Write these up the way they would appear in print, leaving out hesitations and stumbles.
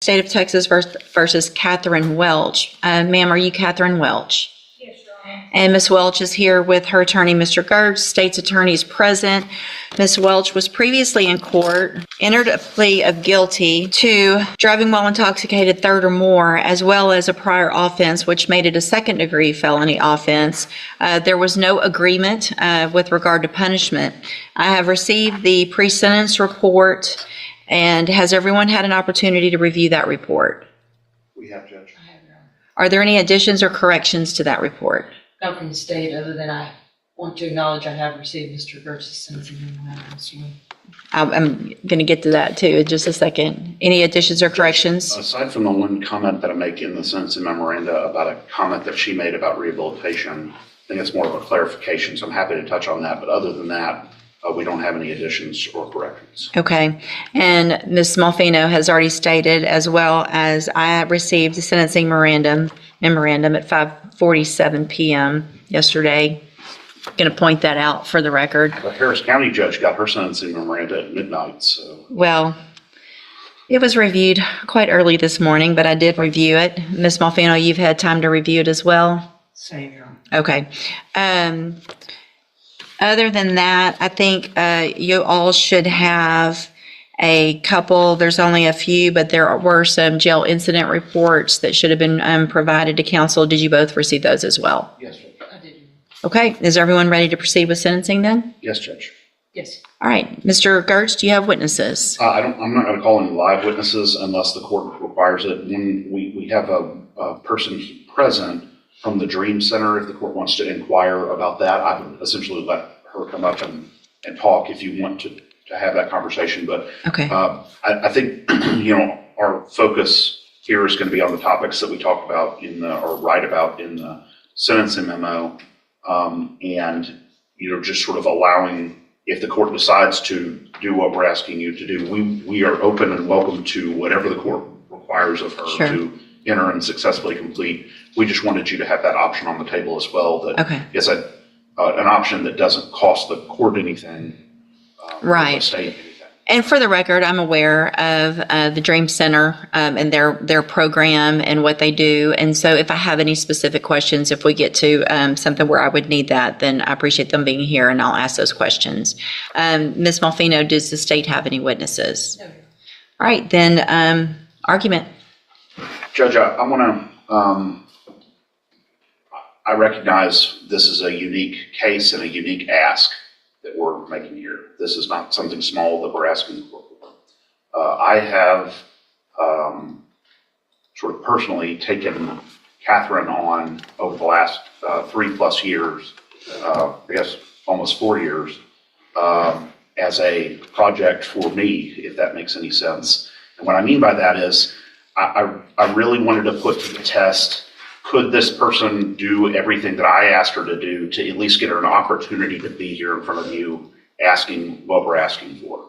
State of Texas versus Catherine Welch. Ma'am, are you Catherine Welch? Yes, Your Honor. And Ms. Welch is here with her attorney, Mr. Gertz. State's attorney is present. Ms. Welch was previously in court, entered a plea of guilty to driving while intoxicated third or more, as well as a prior offense, which made it a second-degree felony offense. There was no agreement with regard to punishment. I have received the pre-sentence report. And has everyone had an opportunity to review that report? We have, Judge. I have, Your Honor. Are there any additions or corrections to that report? Not from the state, other than I want to acknowledge I have received Mr. Gertz's sentencing memorandum. I'm going to get to that too in just a second. Any additions or corrections? Aside from the one comment that I make in the sentencing memoranda about a comment that she made about rehabilitation, I think it's more of a clarification, so I'm happy to touch on that. But other than that, we don't have any additions or corrections. Okay. And Ms. Malfino has already stated, as well as I received the sentencing memorandum at 5:47 p.m. yesterday. Going to point that out for the record. The Harris County judge got her sentencing memoranda at midnight, so. Well, it was reviewed quite early this morning, but I did review it. Ms. Malfino, you've had time to review it as well? Same, Your Honor. Okay. Other than that, I think you all should have a couple, there's only a few, but there were some jail incident reports that should have been provided to counsel. Did you both receive those as well? Yes, Judge. I did. Okay. Is everyone ready to proceed with sentencing then? Yes, Judge. Yes. All right. Mr. Gertz, do you have witnesses? I'm not going to call any live witnesses unless the court requires it. When we have a person present from the Dream Center, if the court wants to inquire about that, I would essentially let her come up and talk if you want to have that conversation. But Okay. I think, our focus here is going to be on the topics that we talked about or write about in the sentencing memo. And, just sort of allowing, if the court decides to do what we're asking you to do, we are open and welcome to whatever the court requires of her Sure. to enter and successfully complete. We just wanted you to have that option on the table as well. That Okay. is an option that doesn't cost the court anything. Right. Or the state anything. And for the record, I'm aware of the Dream Center and their program and what they do. And so if I have any specific questions, if we get to something where I would need that, then I appreciate them being here and I'll ask those questions. Ms. Malfino, does the state have any witnesses? No, Your Honor. All right, then argument. Judge, I want to, I recognize this is a unique case and a unique ask that we're making here. This is not something small that we're asking for. I have sort of personally taken Catherine on over the last 3+ years, I guess almost 4 years, as a project for me, if that makes any sense. And what I mean by that is I really wanted to put to the test, could this person do everything that I asked her to do to at least get her an opportunity to be here in front of you asking what we're asking for?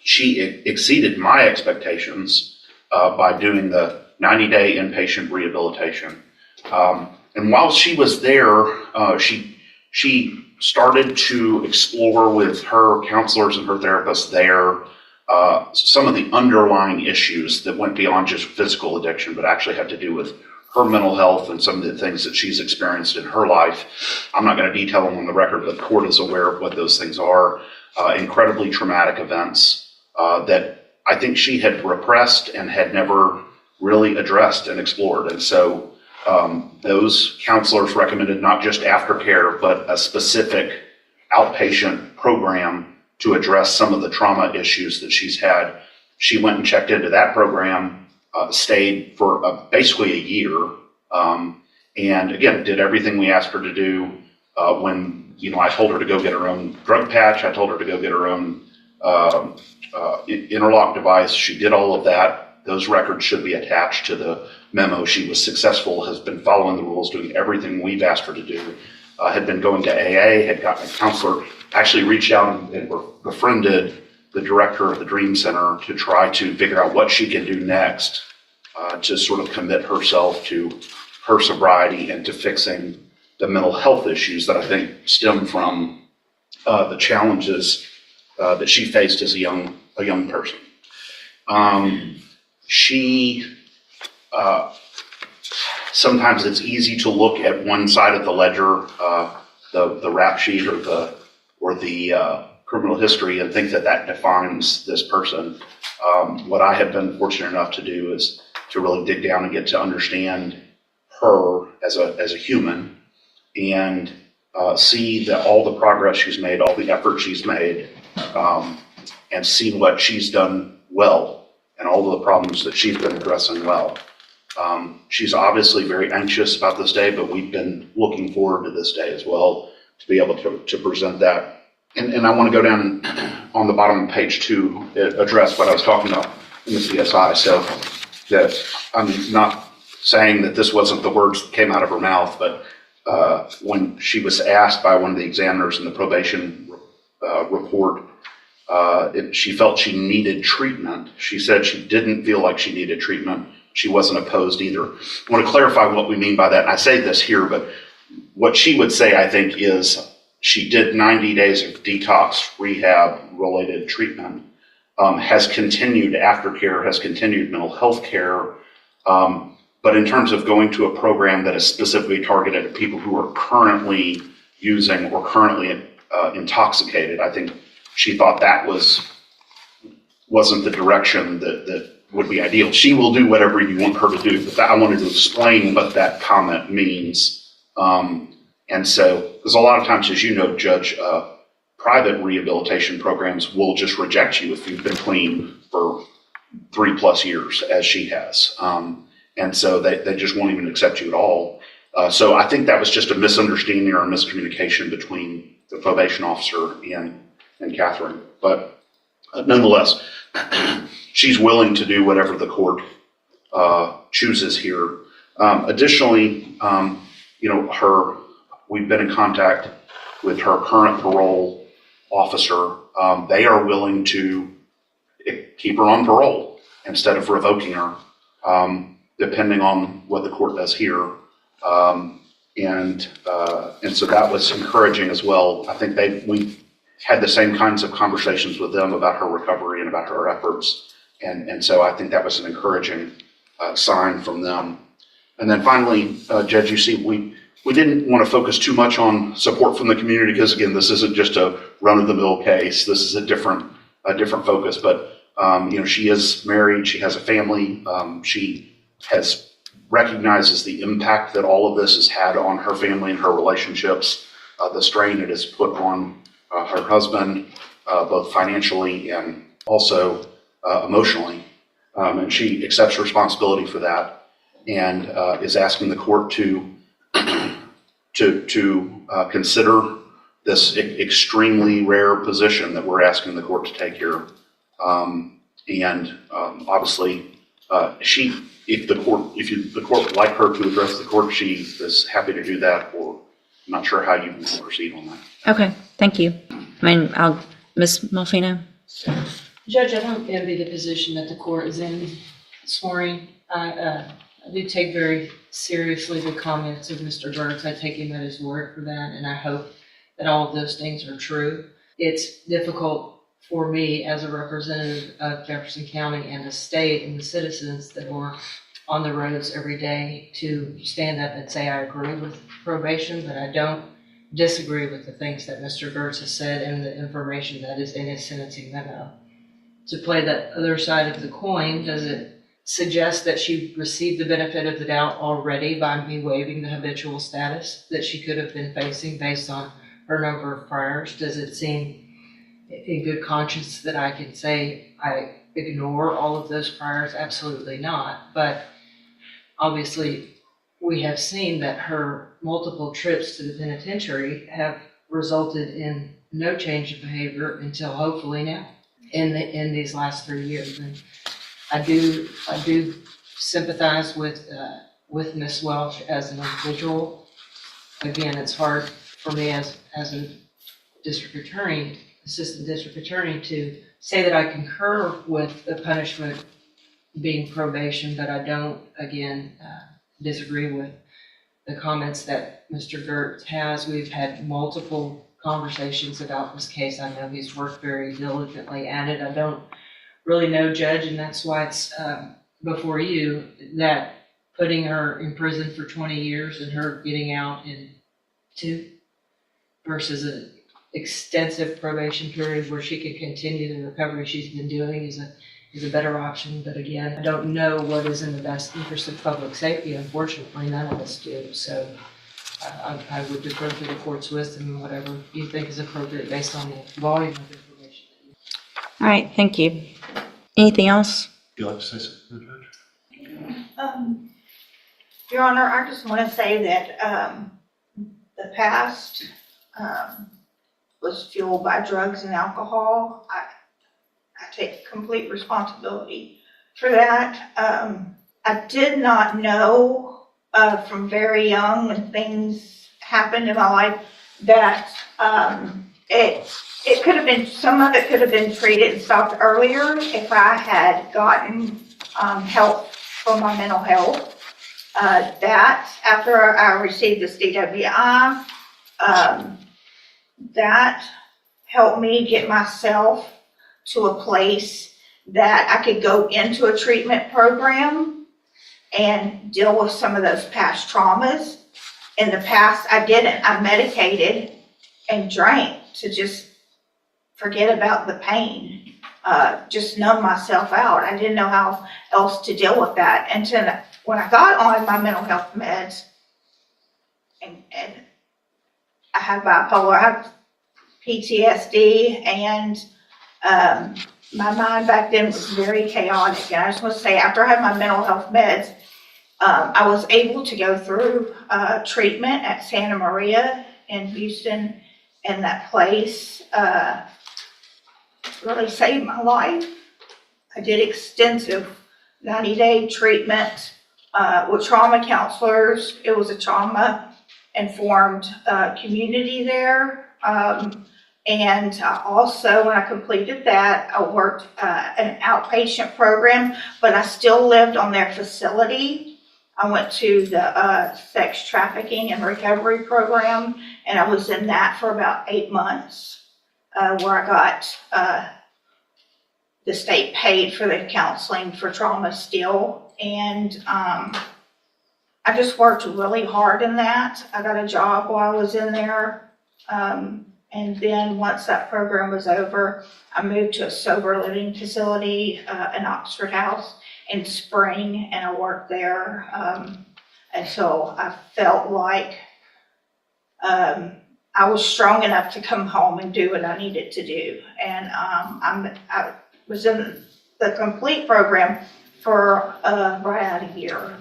She exceeded my expectations by doing the 90-day inpatient rehabilitation. And while she was there, she started to explore with her counselors and her therapists there some of the underlying issues that went beyond just physical addiction, but actually had to do with her mental health and some of the things that she's experienced in her life. I'm not going to detail them on the record, but the court is aware of what those things are. Incredibly traumatic events that I think she had repressed and had never really addressed and explored. And so those counselors recommended not just aftercare, but a specific outpatient program to address some of the trauma issues that she's had. She went and checked into that program, stayed for basically a year, and again, did everything we asked her to do. When I told her to go get her own drug patch, I told her to go get her own interlock device. She did all of that. Those records should be attached to the memo. She was successful, has been following the rules, doing everything we've asked her to do, had been going to AA, had gotten a counselor, actually reached out and befriended the director of the Dream Center to try to figure out what she can do next to sort of commit herself to her sobriety and to fixing the mental health issues that I think stem from the challenges that she faced as a young person. She, sometimes it's easy to look at one side of the ledger, the rap sheet or the criminal history, and think that that defines this person. What I have been fortunate enough to do is to really dig down and get to understand her as a human, and see that all the progress she's made, all the effort she's made, and see what she's done well and all the problems that she's been addressing well. She's obviously very anxious about this day, but we've been looking forward to this day as well to be able to present that. And I want to go down on the bottom of page 2, address what I was talking about in the CSI. So that I'm not saying that this wasn't the words that came out of her mouth, but when she was asked by one of the examiners in the probation report, if she felt she needed treatment, she said she didn't feel like she needed treatment. She wasn't opposed either. I want to clarify what we mean by that. And I say this here, but what she would say, I think, is she did 90 days of detox rehab related treatment, has continued aftercare, has continued mental health care. But in terms of going to a program that is specifically targeted at people who are currently using or currently intoxicated, I think she thought that wasn't the direction that would be ideal. She will do whatever you want her to do, but I wanted to explain what that comment means. And so, because a lot of times, as you know, Judge, private rehabilitation programs will just reject you if you've been clean for 3+ years, as she has. And so they just won't even accept you at all. So I think that was just a misunderstanding or a miscommunication between the probation officer and Catherine. But nonetheless, she's willing to do whatever the court chooses here. Additionally, we've been in contact with her current parole officer. They are willing to keep her on parole instead of revoking her, depending on what the court does here. And so that was encouraging as well. I think we had the same kinds of conversations with them about her recovery and about her efforts. And so I think that was an encouraging sign from them. And then finally, Judge, you see, we didn't want to focus too much on support from the community because, again, this isn't just a run-of-the-mill case. This is a different focus. But she is married. She has a family. She recognizes the impact that all of this has had on her family and her relationships, the strain it has put on her husband, both financially and also emotionally. And she accepts responsibility for that and is asking the court to consider this extremely rare position that we're asking the court to take here. Obviously, if the court would like her to address the court, she is happy to do that, or I'm not sure how you want to proceed on that. Okay, thank you. Ms. Malfino? Judge, I don't envy the position that the court is in this morning. I do take very seriously the comments of Mr. Gertz. I take him at his word for that, and I hope that all of those things are true. It's difficult for me as a representative of Jefferson County and the state and the citizens that are on the roads every day to stand up and say I agree with probation, but I don't disagree with the things that Mr. Gertz has said and the information that is in his sentencing memo. To play the other side of the coin, does it suggest that she received the benefit of the doubt already by me waiving the habitual status that she could have been facing based on her number of priors? Does it seem in good conscience that I can say I ignore all of those priors? Absolutely not. But obviously, we have seen that her multiple trips to the penitentiary have resulted in no change of behavior until hopefully now in these last 3 years. And I do sympathize with Ms. Welch as an individual. Again, it's hard for me as a district attorney, assistant district attorney, to say that I concur with the punishment being probation, but I don't, again, disagree with the comments that Mr. Gertz has. We've had multiple conversations about this case. I know he's worked very diligently at it. I don't really know, Judge, and that's why it's before you, that putting her in prison for 20 years and her getting out in 2 versus an extensive probation period where she can continue the recovery she's been doing is a better option. But again, I don't know what is in the best interest of public safety. Unfortunately, none of us do. So I would defer to the court's wisdom and whatever you think is appropriate based on the volume of information. All right, thank you. Anything else? Would you like to say something, Judge? Your Honor, I just want to say that the past was fueled by drugs and alcohol. I take complete responsibility for that. I did not know from very young when things happened in my life that it could have been, some of it could have been treated and stopped earlier if I had gotten help for my mental health. That after I received this DWI, that helped me get myself to a place that I could go into a treatment program and deal with some of those past traumas. In the past, I didn't. I medicated and drank to just forget about the pain, just numb myself out. I didn't know how else to deal with that. And when I got on my mental health meds, and I have bipolar, I have PTSD, and my mind back then was very chaotic. And I just want to say, after I had my mental health meds, I was able to go through treatment at Santa Maria in Houston, and that place really saved my life. I did extensive 90-day treatment with trauma counselors. It was a trauma-informed community there. And also, when I completed that, I worked an outpatient program, but I still lived on their facility. I went to the sex trafficking and recovery program, and I was in that for about 8 months, where I got the state paid for the counseling for trauma still. And I just worked really hard in that. I got a job while I was in there. And then once that program was over, I moved to a sober living facility in Oxford House in Spring, and I worked there until I felt like I was strong enough to come home and do what I needed to do. And I was in the complete program for right at a year.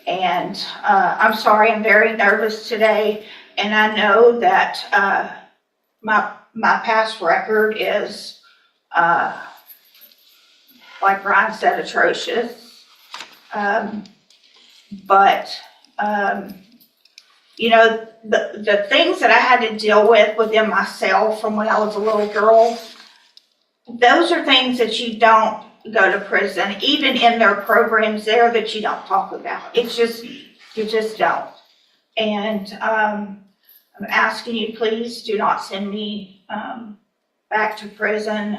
And I'm sorry, I'm very nervous today, and I know that my past record is, like Ryan said, atrocious. But you know, the things that I had to deal with within myself from when I was a little girl, those are things that you don't go to prison, even in their programs there, that you don't talk about. It's just, you just don't. And I'm asking you, please do not send me back to prison.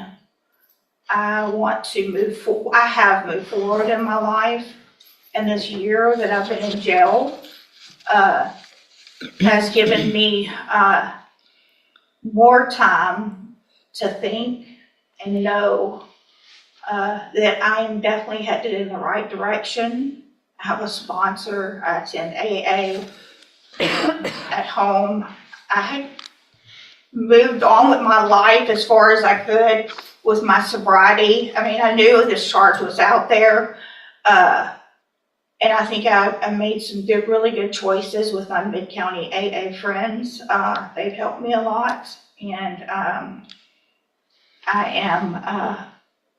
I want to move forward. I have moved forward in my life, and this year that I've been in jail has given me more time to think and know that I am definitely headed in the right direction. I have a sponsor. I attend AA at home. I had moved on with my life as far as I could with my sobriety. I mean, I knew this charge was out there. And I think I made some really good choices with my Mid-County AA friends. They've helped me a lot. And I am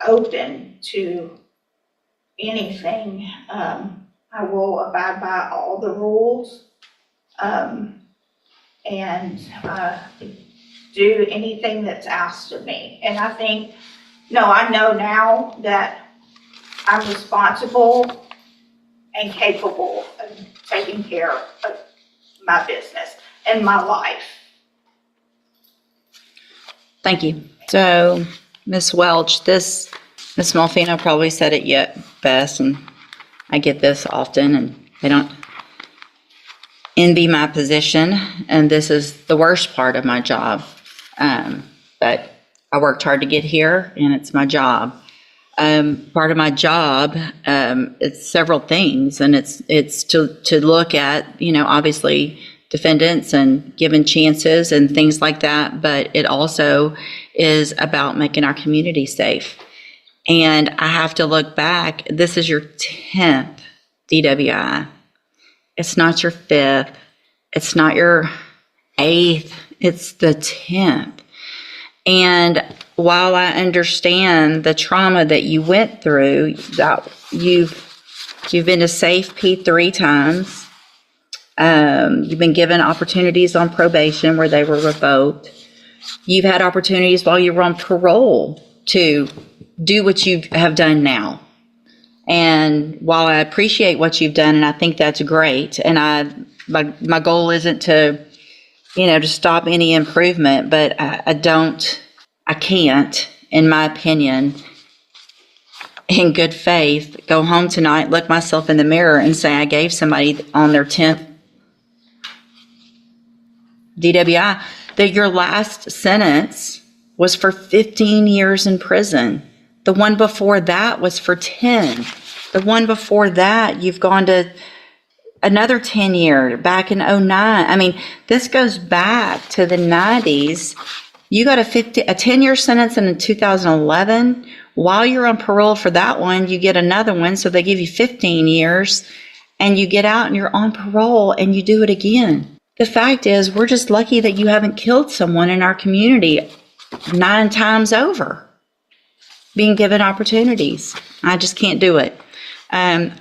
open to anything. I will abide by all the rules and do anything that's asked of me. And I think, I know now that I'm responsible and capable of taking care of my business and my life. Thank you. So, Ms. Welch, this Ms. Malfino probably said it yet best, and I get this often, and they don't envy my position, and this is the worst part of my job. But I worked hard to get here, and it's my job. Part of my job, it's several things, and it's to look at, obviously defendants and giving chances and things like that, but it also is about making our community safe. And I have to look back. This is your 10th DWI. It's not your 5th. It's not your 8th. It's the 10th. And while I understand the trauma that you went through, that you've been to safe P 3 times. You've been given opportunities on probation where they were revoked. You've had opportunities while you were on parole to do what you have done now. And while I appreciate what you've done, and I think that's great, and my goal isn't to, to stop any improvement, but I can't, in my opinion, in good faith, go home tonight, look myself in the mirror and say I gave somebody on their 10th DWI that your last sentence was for 15 years in prison. The one before that was for 10. The one before that, you've gone to another 10 year, back in 09. I mean, this goes back to the 90s. You got a 10-year sentence in 2011. While you're on parole for that one, you get another one. So they give you 15 years and you get out and you're on parole and you do it again. The fact is, we're just lucky that you haven't killed someone in our community 9 times over, being given opportunities. I just can't do it. I'm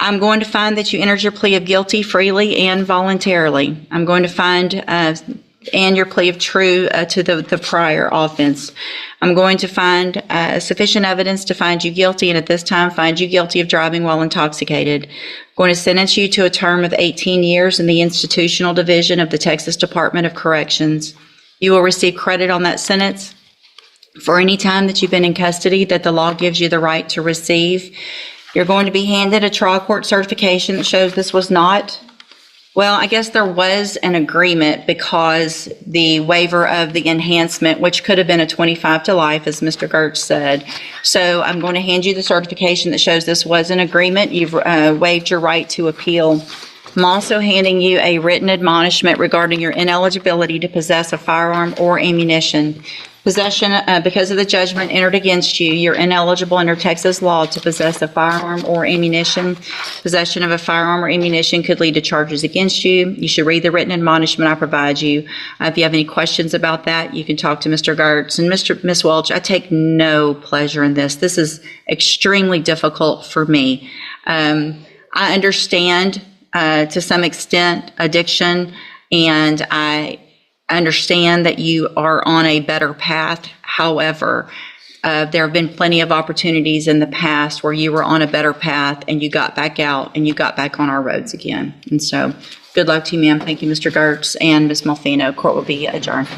going to find that you entered your plea of guilty freely and voluntarily. I'm going to find and your plea of true to the prior offense. I'm going to find sufficient evidence to find you guilty, and at this time find you guilty of driving while intoxicated. I'm going to sentence you to a term of 18 years in the institutional division of the Texas Department of Corrections. You will receive credit on that sentence for any time that you've been in custody that the law gives you the right to receive. You're going to be handed a trial court certification that shows this was not, well, I guess there was an agreement because the waiver of the enhancement, which could have been a 25 to life, as Mr. Gertz said. So I'm going to hand you the certification that shows this was an agreement. You've waived your right to appeal. I'm also handing you a written admonishment regarding your ineligibility to possess a firearm or ammunition. Possession, because of the judgment entered against you, you're ineligible under Texas law to possess a firearm or ammunition. Possession of a firearm or ammunition could lead to charges against you. You should read the written admonishment I provide you. If you have any questions about that, you can talk to Mr. Gertz. And Ms. Welch, I take no pleasure in this. This is extremely difficult for me. I understand to some extent addiction, and I understand that you are on a better path. However, there have been plenty of opportunities in the past where you were on a better path and you got back out and you got back on our roads again. And so good luck to you, ma'am. Thank you, Mr. Gertz and Ms. Malfino. Court will be adjourned.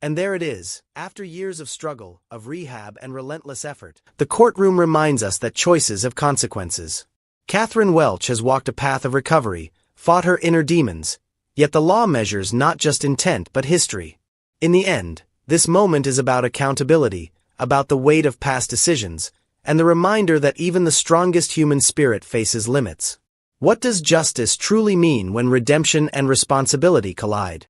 And there it is. After years of struggle, of rehab and relentless effort, the courtroom reminds us that choices have consequences. Catherine Welch has walked a path of recovery, fought her inner demons, yet the law measures not just intent but history. In the end, this moment is about accountability, about the weight of past decisions, and the reminder that even the strongest human spirit faces limits. What does justice truly mean when redemption and responsibility collide?